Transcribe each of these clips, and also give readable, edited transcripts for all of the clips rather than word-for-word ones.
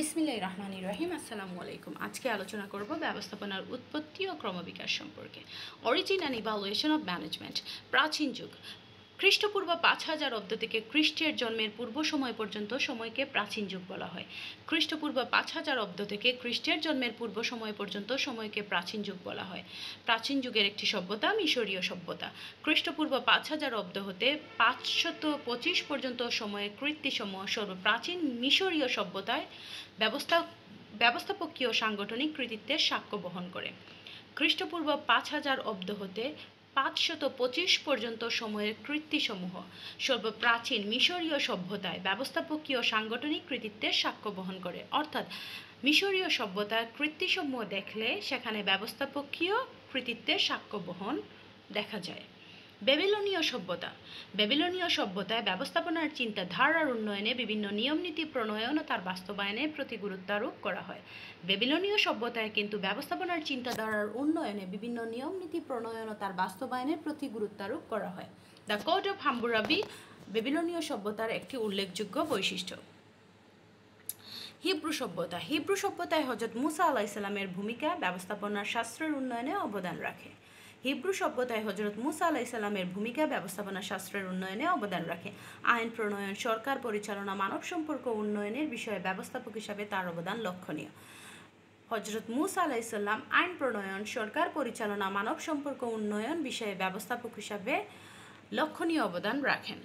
বিসমিল্লাহির রহমানির রহিম। আসসালামু আলাইকুম। আজকে আলোচনা করব ব্যবস্থাপনার উৎপত্তি ও ক্রমবিকাশ সম্পর্কে। Origin and evaluation of management. প্রাচীন যুগ খ্রিস্টপূর্ব 5000 অব্দ থেকে খ্রিস্টের জন্মের পূর্ব সময় পর্যন্ত সময়কে প্রাচীন যুগ বলা হয়। খ্রিস্টপূর্ব 5000 অব্দ থেকে খ্রিস্টের জন্মের পূর্ব সময় পর্যন্ত সময়কে প্রাচীন যুগ বলা হয়। প্রাচীন যুগের একটি সভ্যতা মিশরীয় সভ্যতা। খ্রিস্টপূর্ব 5000 অব্দ হতে 525 পর্যন্ত সময়ে কৃতিসমূহ সর্বপ্রাচীন মিশরীয় সভ্যতায় ব্যবস্থাপকীয় সাংগঠনিক কৃতিত্বের সাক্ষ্য বহন করে। খ্রিস্টপূর্ব 5000 অব্দ হতে 525 পর্যন্ত সময়ের কৃতিসমূহ সর্বপ্রাচীন মিশরীয় সভ্যতায় ব্যবস্থাপকীয় সাংগঠনিক কৃতিত্বের সাক্ষ্য বহন করে। অর্থাৎ মিশরীয় সভ্যতার কৃতিসমূহ দেখলে সেখানে ব্যবস্থাপকীয় কৃতিত্বের সাক্ষ্য বহন দেখা যায়। বেবিলনীয় সভ্যতায় ব্যবস্থাপনার চিন্তাধারার উন্নয়নে বিভিন্ন নিয়মনীতি প্রণয়ন ও তার বাস্তবায়নের প্রতি গুরুত্ব আরোপ করা হয়। বেবিলনীয় সভ্যতায় কিন্তু ব্যবস্থাপনার চিন্তাধারার উন্নয়নে বিভিন্ন নিয়মনীতি প্রণয়ন ও তার বাস্তবায়নের প্রতি গুরুত্ব আরোপ করা হয়। দ্য কোড অফ হাম্মুরাবি বেবিলনীয় সভ্যতার একটি উল্লেখযোগ্য বৈশিষ্ট্য। হিব্রু সভ্যতায় হযরত মুসা আলাইহিসসালামের ভূমিকা ব্যবস্থাপনার শাস্ত্রের উন্নয়নে অবদান রাখে। হিব্রু সভ্যতায় হযরত মুসা আলাইহিসসালামের ভূমিকা ব্যবস্থাপনা শাস্ত্রের উন্নয়নে অবদান রাখে। আইন প্রণয়ন, সরকার পরিচালনা, মানব সম্পর্ক উন্নয়নের বিষয়ে ব্যবস্থাপক হিসাবে তার অবদান লক্ষণীয়। হযরত মুসা আলাইহিসসালাম আইন প্রণয়ন, সরকার পরিচালনা, মানব সম্পর্ক উন্নয়ন বিষয়ে ব্যবস্থাপক হিসাবে লক্ষণীয় অবদান রাখেন।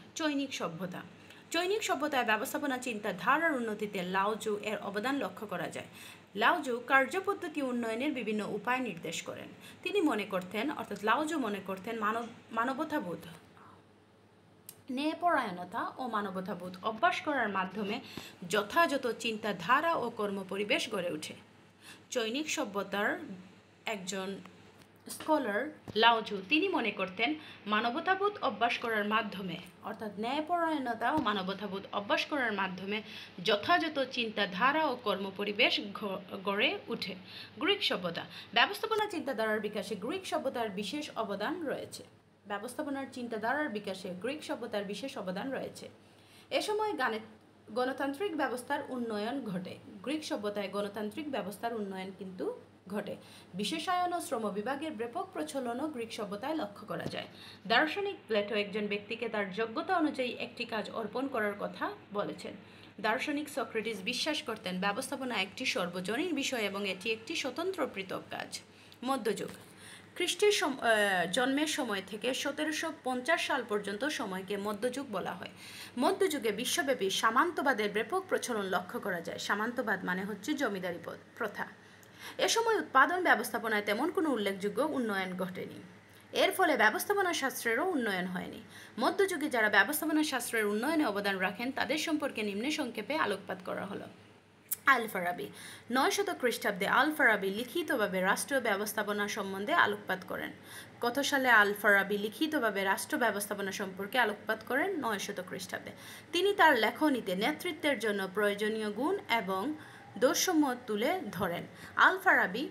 চৈনিক সভ্যতায় ব্যবস্থাপনা চিন্তাধারার উন্নতিতে লাওজু এর অবদান লক্ষ্য করা যায়। লাওজু কার্যপদ্ধতি উন্নয়নের বিভিন্ন উপায় নির্দেশ করেন। লাওজু মনে করতেন মানবতাবোধ, ন্যায়পরায়ণতা ও মানবতাবোধ অভ্যাস করার মাধ্যমে যথাযথ চিন্তাধারা ও কর্মপরিবেশ গড়ে ওঠে। চৈনিক সভ্যতার একজন স্কলার লাওজু তিনি মনে করতেন মানবতাবোধ অভ্যাস করার মাধ্যমে অর্থাৎ ন্যায়পরায়ণতা ও মানবতাবোধ অভ্যাস করার মাধ্যমে যথাযথ চিন্তাধারা ও কর্মপরিবেশ গড়ে ওঠে। গ্রিক সভ্যতা ব্যবস্থাপনা চিন্তাধারার বিকাশে গ্রিক সভ্যতার বিশেষ অবদান রয়েছে। এ সময় গণতান্ত্রিক ব্যবস্থার উন্নয়ন ঘটে। গ্রিক সভ্যতায় গণতান্ত্রিক ব্যবস্থার উন্নয়ন কিন্তু ঘটে। বিশেষায়ন ও শ্রম বিভাগের ব্যাপক প্রচলনও গ্রিক সভ্যতায় লক্ষ্য করা যায়। দার্শনিক প্লেটো একজন ব্যক্তিকে তার যোগ্যতা অনুযায়ী একটি কাজ অর্পণ করার কথা বলেছেন। দার্শনিক সক্রেটিস বিশ্বাস করতেন ব্যবস্থাপনা একটি সর্বজনীন বিষয় এবং এটি একটি স্বতন্ত্র পৃথক কাজ। মধ্যযুগ খ্রিস্টের জন্মের সময় থেকে 1750 সাল পর্যন্ত সময়কে মধ্যযুগ বলা হয়। মধ্যযুগে বিশ্বব্যাপী সামন্তবাদের ব্যাপক প্রচলন লক্ষ্য করা যায়। সামন্তবাদ মানে হচ্ছে জমিদারি প্রথা। এ সময় উৎপাদন ব্যবস্থাপনায় তেমন কোনো উল্লেখযোগ্য উন্নয়ন ঘটেনি। এর ফলে ব্যবস্থাপনা শাস্ত্রেরও উন্নয়ন হয়নি। মধ্যযুগে যারা ব্যবস্থাপনা শাস্ত্রের উন্নয়নে অবদান রাখেন তাদের সম্পর্কে নিম্নে সংক্ষেপে আলোকপাত করা হলো। আল ফারাবি 900 খ্রিস্টাব্দে আল ফারাবি লিখিতভাবে রাষ্ট্রীয় ব্যবস্থাপনা সম্বন্ধে আলোকপাত করেন। কত সালে আল ফারাবি লিখিতভাবে রাষ্ট্র ব্যবস্থাপনা সম্পর্কে আলোকপাত করেন? 900 খ্রিস্টাব্দে। তিনি তার লেখনীতে নেতৃত্বের জন্য প্রয়োজনীয় গুণ এবং দোষসমূহ তুলে ধরেন। আল ফারাবি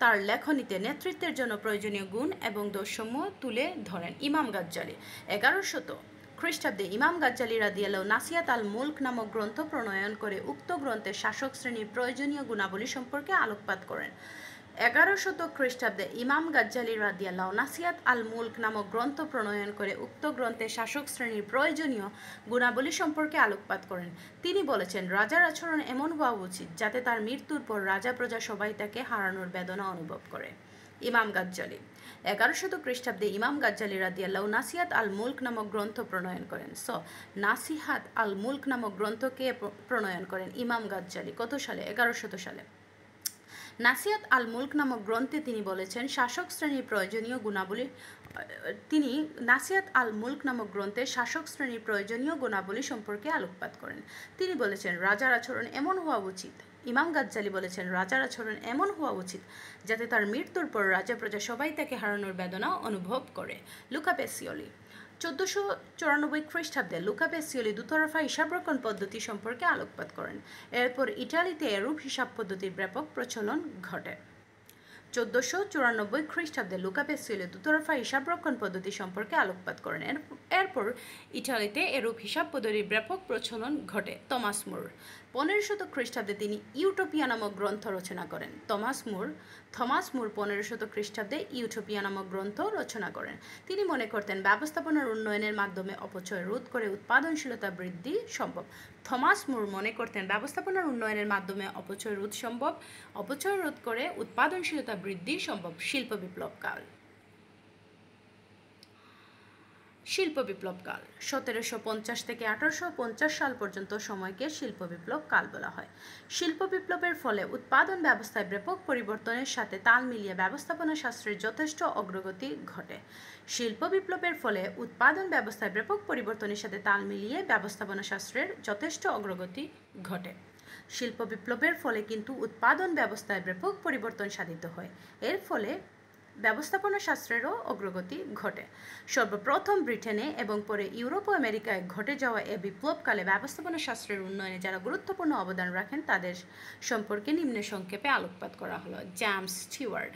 তার লেখনীতে নেতৃত্বের জন্য প্রয়োজনীয় গুণ এবং দোষসমূহ তুলে ধরেন। ইমাম গাজ্জালি 1100 খ্রিস্টাব্দে ইমাম গাজ্জালি রাদিয়াল্লাহু নাসিয়াত আল মুলক নামক গ্রন্থ প্রণয়ন করে উক্ত গ্রন্থে শাসক শ্রেণীর প্রয়োজনীয় গুণাবলী সম্পর্কে আলোকপাত করেন। 1100 খ্রিস্টাব্দে ইমাম গাজ্জালি রাদিয়াল্লাহু নাসিয়াত আল মুলক নামক গ্রন্থ প্রণয়ন করে উক্ত গ্রন্থে শাসক শ্রেণীর প্রয়োজনীয় গুণাবলী সম্পর্কে আলোকপাত করেন। তিনি বলেছেন রাজার আচরণ এমন হওয়া উচিত যাতে তার মৃত্যুর পর রাজা প্রজা সবাই তাকে হারানোর বেদনা অনুভব করে। ইমাম গাজ্জালি 1100 খ্রিস্টাব্দে ইমাম গাজ্জালি রাদিয়াল্লাহু নাসিয়াত আল মুলক নামক গ্রন্থ প্রণয়ন করেন। নাসিহাত আল মুলক নামক গ্রন্থকে প্রণয়ন করেন ইমাম গাজ্জালি কত সালে? 1100 সালে। নাসিয়াত আল মুলক নামক গ্রন্থে তিনি বলেছেন শাসক শ্রেণীর প্রয়োজনীয় গুণাবলী সম্পর্কে আলোকপাত করেন। তিনি বলেছেন রাজার আচরণ এমন হওয়া উচিত। ইমাম গাজ্জালি বলেছেন রাজার আচরণ এমন হওয়া উচিত যাতে তার মৃত্যুর পর রাজা প্রজা সবাই তাকে হারানোর বেদনা অনুভব করে। লুকা পেসিওলি 1494 খ্রিস্টাব্দে লুকা পেসিওলি দুতরফা হিসাবরক্ষণ পদ্ধতি সম্পর্কে আলোকপাত করেন। এরপর ইটালিতে এরূপ হিসাব পদ্ধতির ব্যাপক প্রচলন ঘটে। 1494 খ্রিস্টাব্দে লুকা পেসিওলি দুতরফা হিসাব রক্ষণ পদ্ধতি সম্পর্কে আলোকপাত করেন। এরপর ইটালিতে এরূপ হিসাব পদ্ধতির ব্যাপক প্রচলন ঘটে। টমাস মুর 1500 খ্রিস্টাব্দে তিনি ইউটোপিয়া নামক গ্রন্থ রচনা করেন। থমাস মুর 1500 খ্রিস্টাব্দে ইউটোপিয়া নামক গ্রন্থ রচনা করেন। তিনি মনে করতেন ব্যবস্থাপনার উন্নয়নের মাধ্যমে অপচয় রোধ করে উৎপাদনশীলতা বৃদ্ধি সম্ভব। থমাস মুর মনে করতেন ব্যবস্থাপনার উন্নয়নের মাধ্যমে অপচয় রোধ করে উৎপাদনশীলতা বৃদ্ধি সম্ভব। শিল্প বিপ্লবকাল 1750 থেকে 1850 সাল পর্যন্ত সময়কে শিল্প বিপ্লব কাল বলা হয়। শিল্প বিপ্লবের ফলে উৎপাদন ব্যবস্থায় ব্যাপক পরিবর্তনের সাথে তাল মিলিয়ে ব্যবস্থাপনা শাস্ত্রের যথেষ্ট অগ্রগতি ঘটে। শিল্প বিপ্লবের ফলে উৎপাদন ব্যবস্থায় ব্যাপক পরিবর্তনের সাথে তাল মিলিয়ে ব্যবস্থাপনা শাস্ত্রের যথেষ্ট অগ্রগতি ঘটে। শিল্প বিপ্লবের ফলে কিন্তু উৎপাদন ব্যবস্থায় ব্যাপক পরিবর্তন সাধিত হয়। এর ফলে ব্যবস্থাপনা শাস্ত্রেরও অগ্রগতি ঘটে। সর্বপ্রথম ব্রিটেনে এবং পরে ইউরোপ ও আমেরিকায় ঘটে যাওয়া এ বিপ্লবকালে ব্যবস্থাপনা শাস্ত্রের উন্নয়নে যারা গুরুত্বপূর্ণ অবদান রাখেন তাদের সম্পর্কে নিম্নে সংক্ষেপে আলোকপাত করা হলো। জেমস স্টিওয়ার্ট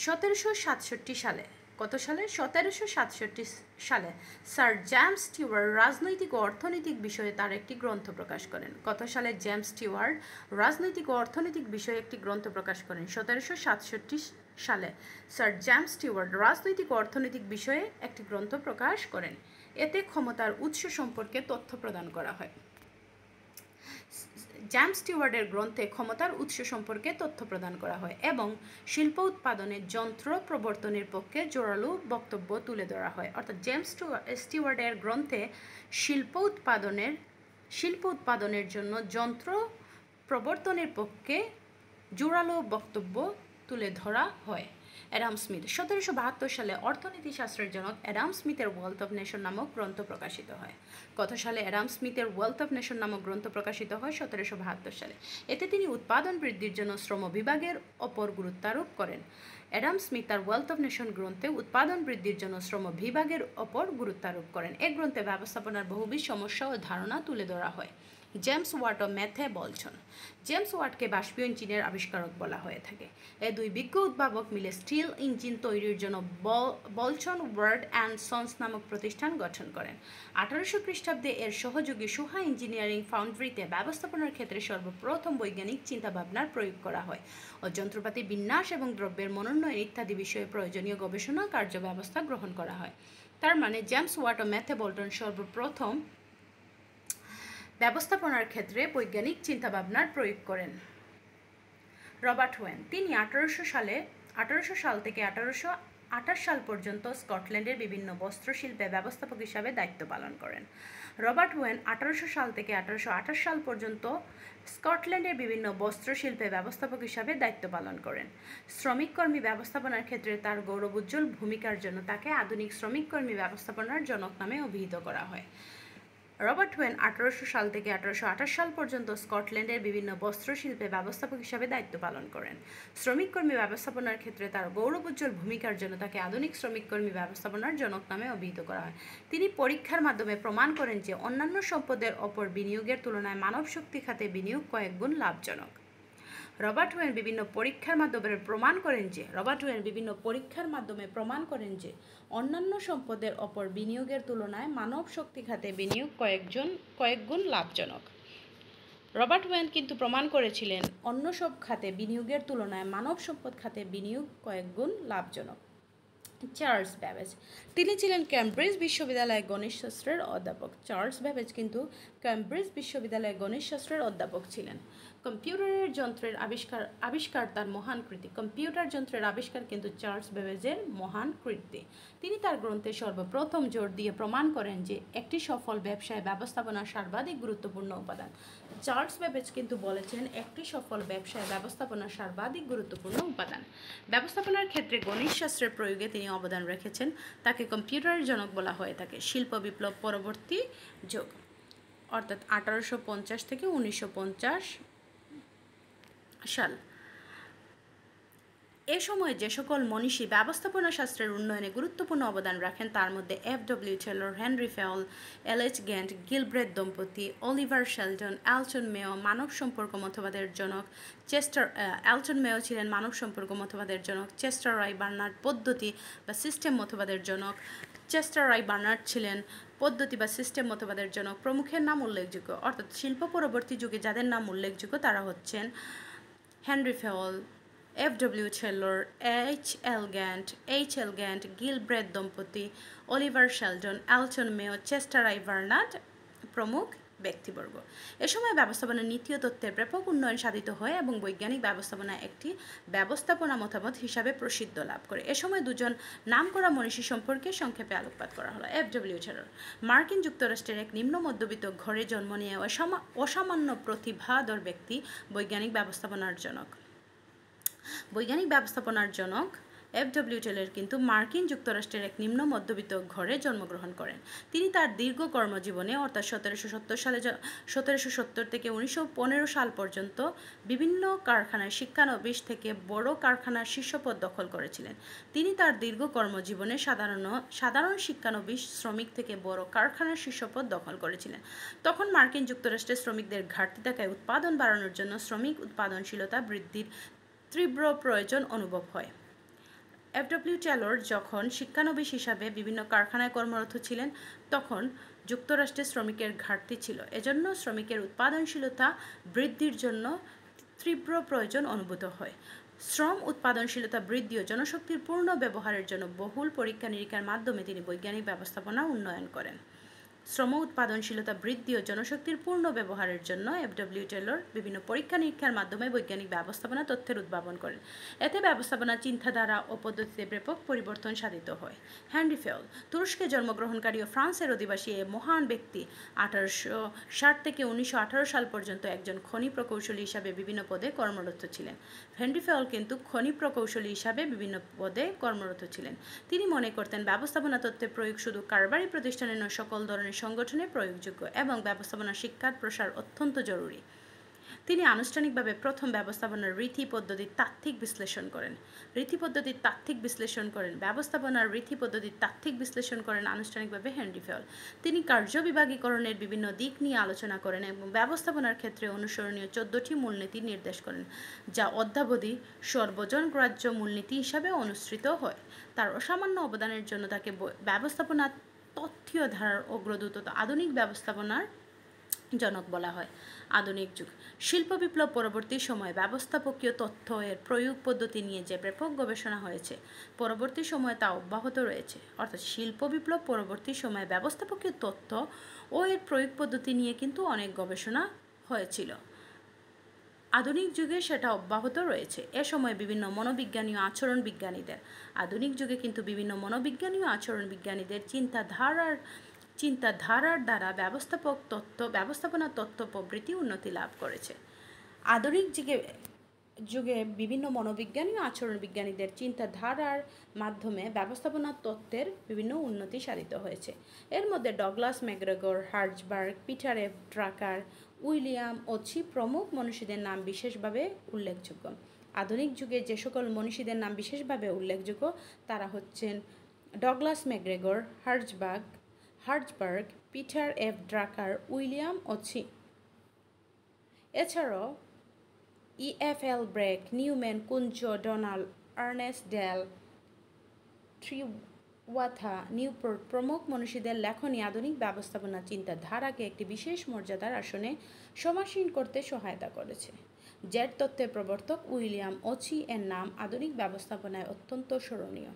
1767 সালে কত সালে 1767 সালে স্যার জেমস স্টিওয়ার্ট রাজনৈতিক ও অর্থনৈতিক বিষয়ে তার একটি গ্রন্থ প্রকাশ করেন। কত সালে জেমস স্টিওয়ার্ট রাজনৈতিক ও অর্থনৈতিক বিষয়ে একটি গ্রন্থ প্রকাশ করেন? 1767 সালে স্যার জেমস স্টিওয়ার্ট রাজনৈতিক ও অর্থনৈতিক বিষয়ে একটি গ্রন্থ প্রকাশ করেন। এতে ক্ষমতার উৎস সম্পর্কে তথ্য প্রদান করা হয়। জেমস স্টিওয়ার্টের গ্রন্থে ক্ষমতার উৎস সম্পর্কে তথ্য প্রদান করা হয় এবং শিল্প উৎপাদনের যন্ত্র প্রবর্তনের পক্ষে জোরালো বক্তব্য তুলে ধরা হয়। অর্থাৎ জেমস স্টিওয়ার্টের গ্রন্থে শিল্প উৎপাদনের জন্য যন্ত্র প্রবর্তনের পক্ষে জোরালো বক্তব্য তুলে ধরা হয়। অ্যাডাম স্মিথ 1772 সালে অর্থনীতি শাস্ত্রের জনক অ্যাডাম স্মিথের ওয়েলথ অফ নেশন নামক গ্রন্থ প্রকাশিত হয়। কত সালে অ্যাডাম স্মিথের ওয়েলথ অফ নেশন নামক গ্রন্থ প্রকাশিত হয়? 1772 সালে। এতে তিনি উৎপাদন বৃদ্ধির জন্য শ্রম বিভাগের ওপর গুরুত্বারোপ করেন। অ্যাডাম স্মিথ তার ওয়েলথ অফ নেশন গ্রন্থে উৎপাদন বৃদ্ধির জন্য শ্রম বিভাগের ওপর গুরুত্বারোপ করেন। এই গ্রন্থে ব্যবস্থাপনার বহুবিধ সমস্যা ও ধারণা তুলে ধরা হয়। জেমস ওয়াট ও ম্যাথে বলছন জেমস ওয়াটকে বাষ্পীয় ইঞ্জিনের আবিষ্কারক বলা হয়ে থাকে। এই দুই বিজ্ঞ উদ্ভাবক মিলে স্টিল ইঞ্জিন তৈরির জন্য বলছন ওয়াট অ্যান্ড সন্স নামক প্রতিষ্ঠান গঠন করেন। 1800 খ্রিস্টাব্দে এর সহযোগী সুহা ইঞ্জিনিয়ারিং ফাউন্ড্রিতে ব্যবস্থাপনার ক্ষেত্রে সর্বপ্রথম বৈজ্ঞানিক চিন্তাভাবনার প্রয়োগ করা হয় ও যন্ত্রপাতি বিন্যাস এবং দ্রব্যের মনোন্নয়ন ইত্যাদি বিষয়ে প্রয়োজনীয় গবেষণা কার্য ব্যবস্থা গ্রহণ করা হয়। তার মানে জেমস ওয়াট ও ম্যাথে বল্টন সর্বপ্রথম ব্যবস্থাপনার ক্ষেত্রে বৈজ্ঞানিক চিন্তাভাবনার প্রয়োগ করেন। রবার্ট ওয়েন তিনি 1800 সাল থেকে 1828 সাল পর্যন্ত স্কটল্যান্ডের বিভিন্ন বস্ত্রশিল্পে ব্যবস্থাপক হিসাবে দায়িত্ব পালন করেন। রবার্ট ওয়েন 1800 সাল থেকে 1828 সাল পর্যন্ত স্কটল্যান্ডের বিভিন্ন বস্ত্রশিল্পে ব্যবস্থাপক হিসাবে দায়িত্ব পালন করেন। শ্রমিক কর্মী ব্যবস্থাপনার ক্ষেত্রে তার গৌরবোজ্জ্বল ভূমিকার জন্য তাকে আধুনিক শ্রমিক কর্মী ব্যবস্থাপনার জনক নামে অভিহিত করা হয়। রবার্ট ওয়েন 1800 সাল থেকে 1828 সাল পর্যন্ত স্কটল্যান্ডের বিভিন্ন বস্ত্রশিল্পে ব্যবস্থাপক হিসাবে দায়িত্ব পালন করেন। শ্রমিক কর্মী ব্যবস্থাপনার ক্ষেত্রে তার গৌরবোজ্জ্বল ভূমিকার জন্য তাকে আধুনিক শ্রমিক কর্মী ব্যবস্থাপনার জনক নামে অভিহিত করা হয়। তিনি পরীক্ষার মাধ্যমে প্রমাণ করেন যে অন্যান্য সম্পদের ওপর বিনিয়োগের তুলনায় মানব শক্তি খাতে বিনিয়োগ কয়েক গুণ লাভজনক। রবার্ট ওয়েন বিভিন্ন পরীক্ষার মাধ্যমে প্রমাণ করেন যে অন্যান্য সম্পদের ওপর বিনিয়োগের তুলনায় মানব শক্তি খাতে বিনিয়োগ কয়েক গুণ লাভজনক। রবার্ট ওয়েন কিন্তু প্রমাণ করেছিলেন অন্য সব খাতে বিনিয়োগের তুলনায় মানব সম্পদ খাতে বিনিয়োগ কয়েক গুণ লাভজনক। চার্লস ব্যাবেজ তিনি ছিলেন ক্যামব্রিজ বিশ্ববিদ্যালয়ে গণিতশাস্ত্রের অধ্যাপক। চার্লস ব্যাবেজ কিন্তু ক্যামব্রিজ বিশ্ববিদ্যালয়ে গণিতশাস্ত্রের অধ্যাপক ছিলেন। কম্পিউটার যন্ত্রের আবিষ্কার তার মহান কৃতি। কম্পিউটার যন্ত্রের আবিষ্কার কিন্তু চার্লস ব্যাবেজের মহান কৃতি। তিনি তার গ্রন্থে সর্বপ্রথম জোর দিয়ে প্রমাণ করেন যে একটি সফল ব্যবসায় ব্যবস্থাপনা সর্বাধিক গুরুত্বপূর্ণ উপাদান। চার্লস ব্যাবেজ কিন্তু বলেছেন একটি সফল ব্যবসায় ব্যবস্থাপনা সর্বাধিক গুরুত্বপূর্ণ উপাদান। ব্যবস্থাপনার ক্ষেত্রে গণিতশাস্ত্রের প্রয়োগে তিনি অবদান রেখেছেন। তাকে কম্পিউটারের জনক বলা হয়ে থাকে। শিল্প বিপ্লব পরবর্তী যুগ অর্থাৎ 1850 থেকে 1950 সাল এ সময় যে সকল মনীষী ব্যবস্থাপনা শাস্ত্রের উন্নয়নে গুরুত্বপূর্ণ অবদান রাখেন তার মধ্যে F W. Taylor, Henri Fayol, L H. Gantt, Gilbreth দম্পতি, অলিভার শেলডন, অ্যালটন মেও মানব সম্পর্ক মতবাদের জনক, অ্যালটন মেও ছিলেন মানব সম্পর্ক মতবাদের জনক, চেস্টার রাই বার্নার্ড পদ্ধতি বা সিস্টেম মতবাদের জনক, চেস্টার রাই বার্নার্ড ছিলেন পদ্ধতি বা সিস্টেম মতবাদের জনক প্রমুখের নাম উল্লেখযোগ্য। অর্থাৎ শিল্প পরবর্তী যুগে যাদের নাম উল্লেখযোগ্য তারা হচ্ছেন Henri Fayol, F W. Taylor, H L. Gantt, Gilbreth দম্পতি, অলিভার শেলডন, অ্যালটন মেও, চেস্টার রাই বার্নার্ড প্রমুখ ব্যক্তিবর্গ। এ সময় ব্যবস্থাপনার নীতি ও তত্ত্বের ব্যাপক উন্নয়ন সাধিত হয় এবং বৈজ্ঞানিক ব্যবস্থাপনা একটি ব্যবস্থাপনা মতামত হিসাবে প্রসিদ্ধ লাভ করে। এ সময় দুজন নামকরা মনীষী সম্পর্কে সংক্ষেপে আলোকপাত করা হলো। এফ.ডব্লিউ. টেলর মার্কিন যুক্তরাষ্ট্রের এক নিম্ন মধ্যবিত্ত ঘরে জন্ম নিয়ে অসামান্য প্রতিভাধর ব্যক্তি, বৈজ্ঞানিক ব্যবস্থাপনার জনক। এফ.ডব্লিউ. টেলর কিন্তু মার্কিন যুক্তরাষ্ট্রের এক নিম্ন মধ্যবিত্ত ঘরে জন্মগ্রহণ করেন। তিনি তার দীর্ঘ কর্মজীবনে অর্থাৎ 1770 থেকে 1915 সাল পর্যন্ত বিভিন্ন কারখানায় শিক্ষানবিশ থেকে বড় কারখানার শীর্ষপদ দখল করেছিলেন। তিনি তার দীর্ঘ কর্মজীবনে সাধারণ শিক্ষানবিশ শ্রমিক থেকে বড় কারখানার শীর্ষপদ দখল করেছিলেন। তখন মার্কিন যুক্তরাষ্ট্রে শ্রমিকদের ঘাটতি থাকায় উৎপাদন বাড়ানোর জন্য শ্রমিক উৎপাদনশীলতা বৃদ্ধির তীব্র প্রয়োজন অনুভব হয়। এফ.ডব্লিউ. টেলর যখন শিক্ষানবিশ হিসাবে বিভিন্ন কারখানায় কর্মরত ছিলেন তখন যুক্তরাষ্ট্রে শ্রমিকের ঘাটতি ছিল। এজন্য শ্রমিকের উৎপাদনশীলতা বৃদ্ধির জন্য তীব্র প্রয়োজন অনুভূত হয়। শ্রম উৎপাদনশীলতা বৃদ্ধি ও জনশক্তির পূর্ণ ব্যবহারের জন্য বহুল পরীক্ষা নিরীক্ষার মাধ্যমে তিনি বৈজ্ঞানিক ব্যবস্থাপনা উন্নয়ন করেন। শ্রম উৎপাদনশীলতা বৃদ্ধি ও জনশক্তির পূর্ণ ব্যবহারের জন্য এফ.ডব্লিউ. টেলর বিভিন্ন পরীক্ষা নিরীক্ষার মাধ্যমে বৈজ্ঞানিক ব্যবস্থাপনা তথ্যের উদ্ভাবন করেন। এতে ব্যবস্থাপনা চিন্তাধারা ও পদ্ধতিতে ব্যাপক পরিবর্তন সাধিত হয়। হেনরি ফেওল তুরস্কে জন্মগ্রহণকারী ও ফ্রান্সের অধিবাসী এ মহান ব্যক্তি 1860 থেকে 1918 সাল পর্যন্ত একজন খনি প্রকৌশলী হিসাবে বিভিন্ন পদে কর্মরত ছিলেন। হেনরি ফেওল কিন্তু খনি প্রকৌশলী হিসাবে বিভিন্ন পদে কর্মরত ছিলেন। তিনি মনে করতেন ব্যবস্থাপনা তত্ত্বের প্রয়োগ শুধু কারবারি প্রতিষ্ঠানে নয় সকল ধরনের সংগঠনে প্রয়োগযোগ্য এবং ব্যবস্থাপনা শিক্ষার প্রসার অত্যন্ত জরুরি। তিনি আনুষ্ঠানিকভাবে প্রথম ব্যবস্থাপনার রীতি পদ্ধতির তাত্ত্বিক বিশ্লেষণ করেন। ব্যবস্থাপনার রীতি পদ্ধতির তাত্ত্বিক বিশ্লেষণ করেন আনুষ্ঠানিকভাবে হেনরি ফেওল। তিনি কার্যবিভাগীকরণের বিভিন্ন দিক নিয়ে আলোচনা করেন এবং ব্যবস্থাপনার ক্ষেত্রে অনুসরণীয় 14টি মূলনীতি নির্দেশ করেন, যা অদ্যাবধি সর্বজনগ্রাহ্য মূলনীতি হিসাবে অনুসৃত হয়। তার অসামান্য অবদানের জন্য তাকে ব্যবস্থাপনা তথ্যীয় ধারার অগ্রদূত আধুনিক ব্যবস্থাপনার জনক বলা হয়। আধুনিক যুগ শিল্প বিপ্লব পরবর্তী সময়ে ব্যবস্থাপকীয় তথ্য এর প্রয়োগ পদ্ধতি নিয়ে যে ব্যাপক গবেষণা হয়েছে পরবর্তী সময়ে তা অব্যাহত রয়েছে। অর্থাৎ শিল্প বিপ্লব পরবর্তী সময়ে ব্যবস্থাপকীয় তথ্য ও এর প্রয়োগ পদ্ধতি নিয়ে কিন্তু অনেক গবেষণা হয়েছিল। আধুনিক যুগে সেটা অব্যাহত রয়েছে। এ সময় বিভিন্ন মনোবিজ্ঞানী ও আচরণ বিজ্ঞানীদের চিন্তাধারার দ্বারা ব্যবস্থাপনা তত্ত্ব প্রভৃতি উন্নতি লাভ করেছে। আধুনিক যুগে বিভিন্ন মনোবিজ্ঞানী ও আচরণ বিজ্ঞানীদের চিন্তাধারার মাধ্যমে ব্যবস্থাপনা তত্ত্বের বিভিন্ন উন্নতি সাধিত হয়েছে। এর মধ্যে Douglas McGregor, Herzberg, Peter F Drucker, William Ouchi প্রমুখ মনীষীদের নাম বিশেষভাবে উল্লেখযোগ্য। আধুনিক যুগে যে সকল মনীষীদের নাম বিশেষভাবে উল্লেখযোগ্য তারা হচ্ছেন Douglas McGregor, Herzberg, Peter F Drucker, William Ouchi. এছাড়াও E.F.L. Brech, Newman, Koontz, Donald, Ernest Dale, Trewatha, Newport প্রমুখ মনীষীদের লেখনী আধুনিক ব্যবস্থাপনা চিন্তাধারাকে একটি বিশেষ মর্যাদার আসনে সমাসীন করতে সহায়তা করেছে। জেড তত্ত্বের প্রবর্তক উইলিয়াম ওচি এর নাম আধুনিক ব্যবস্থাপনায় অত্যন্ত স্মরণীয়।